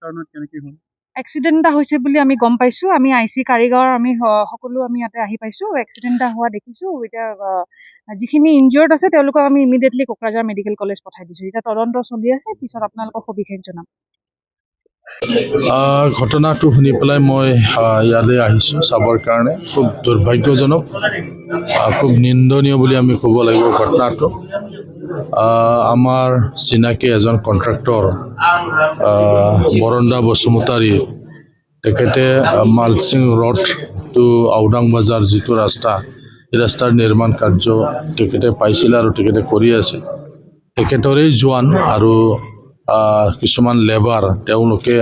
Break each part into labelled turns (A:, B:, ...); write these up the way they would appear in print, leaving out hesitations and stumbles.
A: কাৰণত কেনেকৈ হ'ল?
B: এক্সিডেণ্ট এটা হৈছে বুলি আমি গম পাইছোঁ। আমি IC কাৰিগাঁৱৰ আমি সকলো আমি ইয়াতে আহি পাইছোঁ। এক্সিডেণ্ট এটা হোৱা দেখিছোঁ। এতিয়া যিখিনি ইনজিয়ৰ্ড আছে তেওঁলোকক আমি ইমিডিয়েটলি কোকৰাঝাৰ মেডিকেল কলেজ পঠাই দিছোঁ। এতিয়া তদন্ত চলি আছে, পিছত আপোনালোকক সবিশেষ জনাম।
C: ঘটনাটো শুনি পেলাই মই ইয়ালৈ আহিছোঁ চাবৰ কাৰণে। খুব দুৰ্ভাগ্যজনক, খুব নিন্দনীয় বুলি আমি ক'ব লাগিব ঘটনাটো। আমাৰ চিনাকি এজন কণ্ট্ৰাক্টৰ বৰণ্ডা বসুমতাৰী, তেখেতে মালচিং ৰোড টু আউডাং বজাৰ যিটো ৰাস্তা, এই ৰাস্তাৰ নিৰ্মাণ কাৰ্য তেখেতে পাইছিল আৰু তেখেতে কৰি আছিল। তেখেতৰে জোৱান আৰু কিছুমান লেবাৰ তেওঁলোকে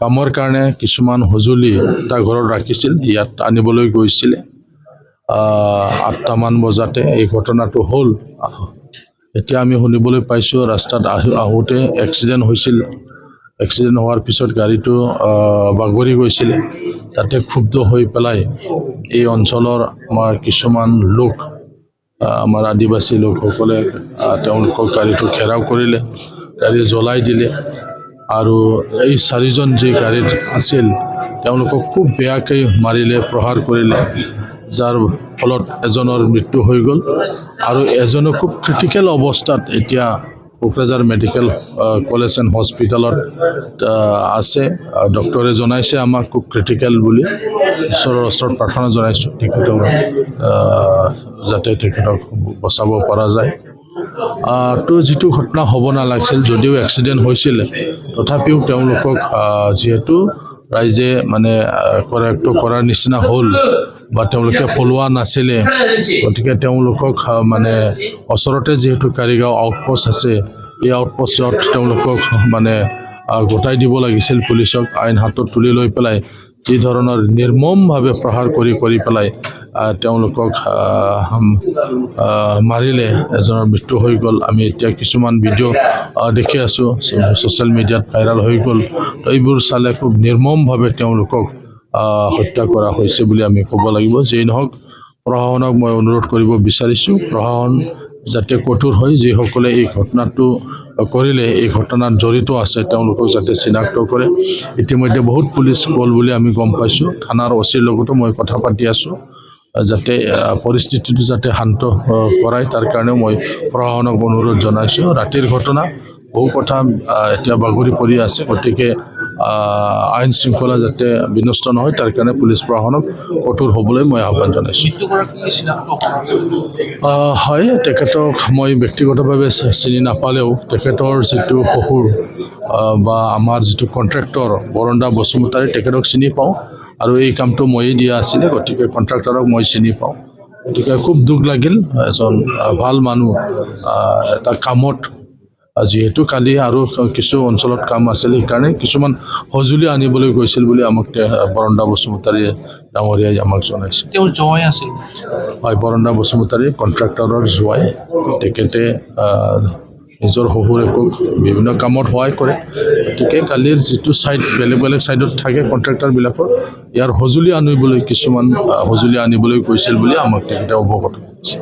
C: কামৰ কাৰণে কিছুমান সঁজুলি এটা ঘৰত ৰাখিছিল, ইয়াত আনিবলৈ গৈছিলে। 8টামান বজাতে এই ঘটনাটো হ'ল। এতিয়া আমি শুনিবলৈ পাইছোঁ ৰাস্তাত আহোঁতে এক্সিডেণ্ট হৈছিল। এক্সিডেণ্ট হোৱাৰ পিছত গাড়ীটো বাগৰি গৈছিলে। তাতে ক্ষুব্ধ হৈ পেলাই এই অঞ্চলৰ আমাৰ কিছুমান লোক, আমাৰ আদিবাসী লোকসকলে তেওঁলোকক গাড়ীটো ঘেৰাও কৰিলে, গাড়ী জ্বলাই দিলে আৰু এই 4জন যি গাড়ীত আছিল তেওঁলোকক খুব বেয়াকৈ মাৰিলে, প্ৰহাৰ কৰিলে, যাৰ ফলত এজনৰ মৃত্যু হৈ গ'ল আৰু এজনো খুব ক্ৰিটিকেল অৱস্থাত এতিয়া কোকৰাঝাৰ মেডিকেল কলেজ এণ্ড হস্পিটেলত আছে। ডক্টৰে জনাইছে আমাক খুব ক্ৰিটিকেল বুলি। ঈশ্বৰৰ ওচৰত প্ৰাৰ্থনা জনাইছোঁ তেখেতক যাতে তেখেতক বচাব পৰা যায়। তো যিটো ঘটনা হ'ব নালাগিছিল, যদিও এক্সিডেণ্ট হৈছিলে, তথাপিও তেওঁলোকক যিহেতু ৰাইজে মানে কৰেক্ট কৰাৰ নিচিনা হ'ল বা তেওঁলোকে পলোৱা নাছিলে, গতিকে তেওঁলোকক মানে ওচৰতে যিহেতু কাৰিগাঁও আউটপোষ্ট আছে, এই আউটপোষ্টত তেওঁলোকক মানে গোটাই দিব লাগিছিল পুলিচক। আইন হাতত তুলি লৈ পেলাই যি ধৰণৰ নিৰ্মমভাৱে প্ৰহাৰ কৰি পেলাই তেওঁলোকক মাৰিলে, এজনৰ মৃত্যু হৈ গ'ল। আমি এতিয়া কিছুমান ভিডিঅ' দেখি আছোঁ, ছ'চিয়েল মিডিয়াত ভাইৰেল হৈ গ'ল। তো এইবোৰ চালে খুব নিৰ্মমভাৱে তেওঁলোকক হত্যা কৰা হৈছে বুলি আমি ক'ব লাগিব। যেই নহওক, প্ৰশাসনক মই অনুৰোধ কৰিব বিচাৰিছোঁ, প্ৰশাসন যাতে কঠোৰ হয়, যিসকলে এই ঘটনাটো কৰিলে, এই ঘটনাত জড়িত আছে, তেওঁলোকক যাতে চিনাক্ত কৰে। ইতিমধ্যে বহুত পুলিচ গ'ল বুলি আমি গম পাইছোঁ। থানাৰ OCৰ লগতো মই কথা পাতি আছোঁ, যাতে পৰিস্থিতিটো যাতে শান্ত কৰাই, তাৰ কাৰণেও মই প্ৰশাসনক অনুৰোধ জনাইছোঁ। ৰাতিৰ ঘটনা, বহু কথা এতিয়া বাগৰি পৰি আছে, গতিকে আইন শৃংখলা যাতে বিনষ্ট নহয়, তাৰ কাৰণে পুলিচ প্ৰশাসনক কঠোৰ হ'বলৈ মই আহ্বান জনাইছোঁ। হয়, তেখেতক মই ব্যক্তিগতভাৱে চিনি নাপালেও তেখেতৰ যিটো শহুৰ বা আমাৰ যিটো কণ্ট্ৰেক্টৰ বৰণ্ডা বসুমতাৰী, তেখেতক চিনি পাওঁ আৰু এই কামটো ময়েই দিয়া আছিলে, গতিকে কণ্ট্ৰেক্টৰক মই চিনি পাওঁ। গতিকে খুব দুখ লাগিল, এজন ভাল মানুহ এটা কামত, যিহেতু কালি আৰু কিছু অঞ্চলত কাম আছিল, সেইকাৰণে কিছুমান সঁজুলি আনিবলৈ গৈছিল বুলি আমাক বৰণ্ডা বসুমতাৰী ডাঙৰীয়াই আমাক জনাইছে।
A: তেওঁৰ জয় আছিল।
C: হয়, বৰণ্ডা বসুমতাৰী কণ্ট্ৰাক্টৰৰ জোৱাই। তেখেতে নিজৰ শহুৰেকক বিভিন্ন কামত সহায় কৰে। গতিকে কালিৰ যিটো ছাইড, বেলেগ বেলেগ ছাইডত থাকে কণ্ট্ৰেক্টৰবিলাকৰ, ইয়াৰ সঁজুলি আনিবলৈ, কিছুমান সঁজুলি আনিবলৈ গৈছিল বুলি আমাক তেখেতে অৱগত কৰিছে।